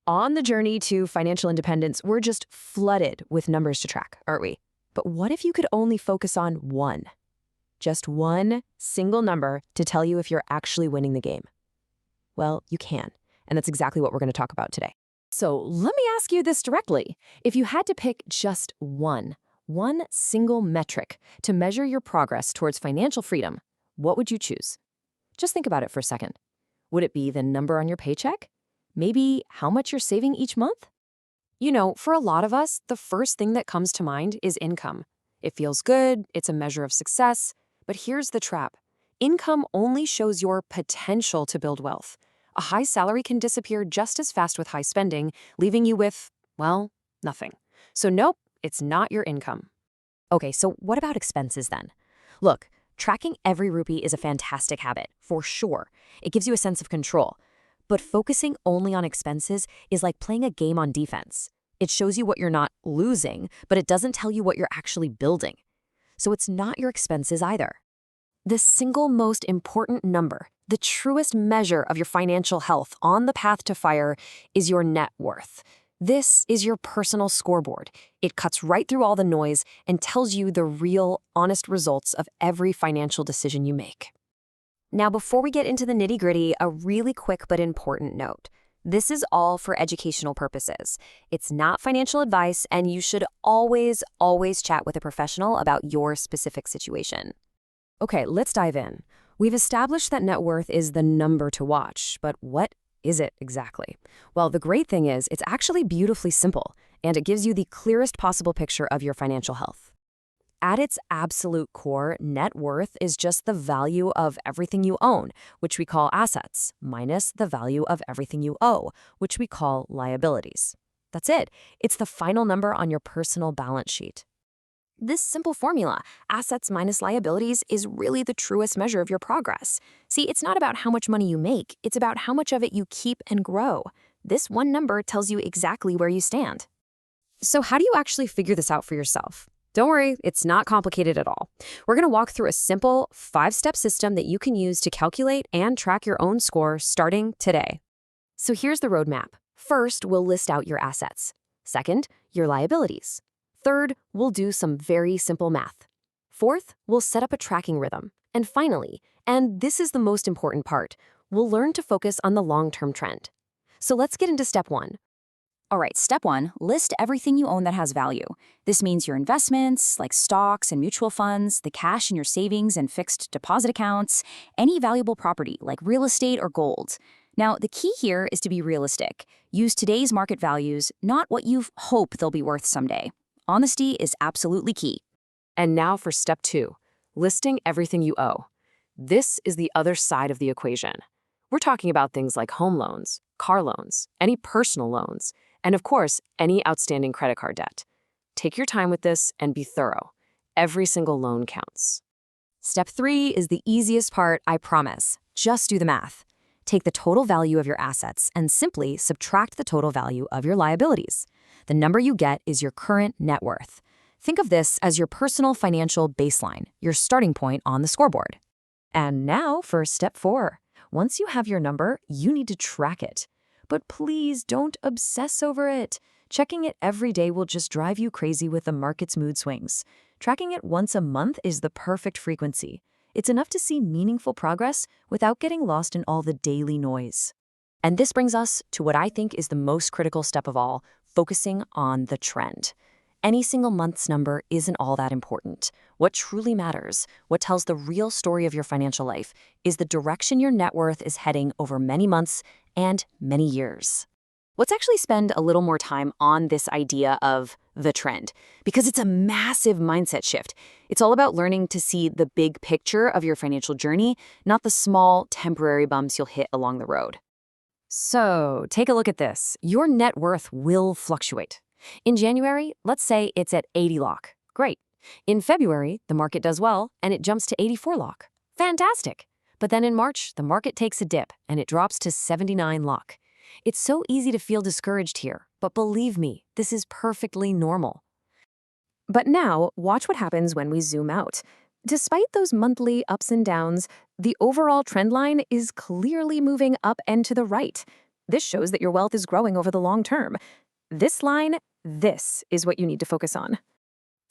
On the journey to financial independence, we're just flooded with numbers to track, aren't we? But what if you could only focus on one? Just one single number to tell you if you're actually winning the game. Well, you can, and that's exactly what we're going to talk about today. So let me ask you this directly. If you had to pick just one single metric to measure your progress towards financial freedom, what would you choose? Just think about it for a second. Would it be the number on your paycheck? Maybe how much you're saving each month? You know, for a lot of us, the first thing that comes to mind is income. It feels good, it's a measure of success, but here's the trap. Income only shows your potential to build wealth. A high salary can disappear just as fast with high spending, leaving you with, well, nothing. So nope, it's not your income. Okay, so what about expenses then? Look, tracking every rupee is a fantastic habit, for sure. It gives you a sense of control. But focusing only on expenses is like playing a game on defense. It shows you what you're not losing, but it doesn't tell you what you're actually building. So it's not your expenses either. The single most important number, the truest measure of your financial health on the path to FIRE, is your net worth. This is your personal scoreboard. It cuts right through all the noise and tells you the real, honest results of every financial decision you make. Now, before we get into the nitty-gritty, a really quick but important note. This is all for educational purposes. It's not financial advice, and you should always chat with a professional about your specific situation. Okay, let's dive in. We've established that net worth is the number to watch, but what is it exactly? Well, the great thing is it's actually beautifully simple, and it gives you the clearest possible picture of your financial health. At its absolute core, net worth is just the value of everything you own, which we call assets, minus the value of everything you owe, which we call liabilities. That's it. It's the final number on your personal balance sheet. This simple formula, assets minus liabilities, is really the truest measure of your progress. See, it's not about how much money you make, it's about how much of it you keep and grow. This one number tells you exactly where you stand. So how do you actually figure this out for yourself? Don't worry, it's not complicated at all. We're going to walk through a simple 5-step system that you can use to calculate and track your own score starting today. So here's the roadmap. First, we'll list out your assets. Second, your liabilities. Third, we'll do some very simple math. Fourth, we'll set up a tracking rhythm. And finally, and this is the most important part, we'll learn to focus on the long-term trend. So let's get into step 1. All right, step 1, list everything you own that has value. This means your investments, like stocks and mutual funds, the cash in your savings and fixed deposit accounts, any valuable property like real estate or gold. Now, the key here is to be realistic. Use today's market values, not what you hope they'll be worth someday. Honesty is absolutely key. And now for step 2, listing everything you owe. This is the other side of the equation. We're talking about things like home loans, car loans, any personal loans, and of course, any outstanding credit card debt. Take your time with this and be thorough. Every single loan counts. Step 3 is the easiest part, I promise. Just do the math. Take the total value of your assets and simply subtract the total value of your liabilities. The number you get is your current net worth. Think of this as your personal financial baseline, your starting point on the scoreboard. And now for step 4. Once you have your number, you need to track it. But please don't obsess over it. Checking it every day will just drive you crazy with the market's mood swings. Tracking it once a month is the perfect frequency. It's enough to see meaningful progress without getting lost in all the daily noise. And this brings us to what I think is the most critical step of all, focusing on the trend. Any single month's number isn't all that important. What truly matters, what tells the real story of your financial life, is the direction your net worth is heading over many months and many years. Let's actually spend a little more time on this idea of the trend, because it's a massive mindset shift. It's all about learning to see the big picture of your financial journey, not the small, temporary bumps you'll hit along the road. So, take a look at this. Your net worth will fluctuate. In January, let's say it's at 80 lakh. Great. In February, the market does well, and it jumps to 84 lakh. Fantastic. But then in March, the market takes a dip, and it drops to 79 lakh. It's so easy to feel discouraged here, but believe me, this is perfectly normal. But now, watch what happens when we zoom out. Despite those monthly ups and downs, the overall trend line is clearly moving up and to the right. This shows that your wealth is growing over the long term. This line, this is what you need to focus on.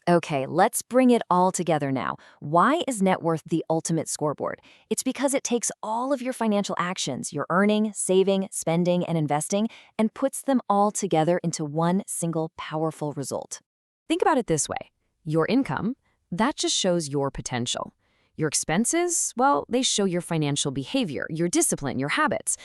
Okay, let's bring it all together now. Why is net worth the ultimate scoreboard? It's because it takes all of your financial actions, your earning, saving, spending, and investing, and puts them all together into one single powerful result. Think about it this way. Your income, that just shows your potential. Your expenses, well, they show your financial behavior, your discipline, your habits.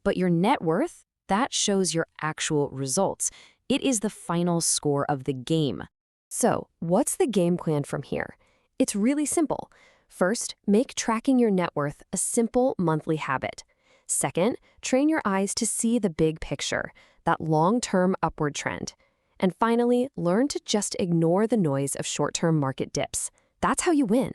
But your net worth, that shows your actual results. It is the final score of the game. So, what's the game plan from here? It's really simple. First, make tracking your net worth a simple monthly habit. Second, train your eyes to see the big picture, that long-term upward trend. And finally, learn to just ignore the noise of short-term market dips. That's how you win.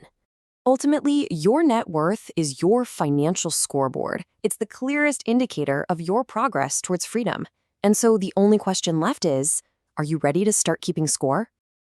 Ultimately, your net worth is your financial scoreboard. It's the clearest indicator of your progress towards freedom. And so the only question left is, are you ready to start keeping score?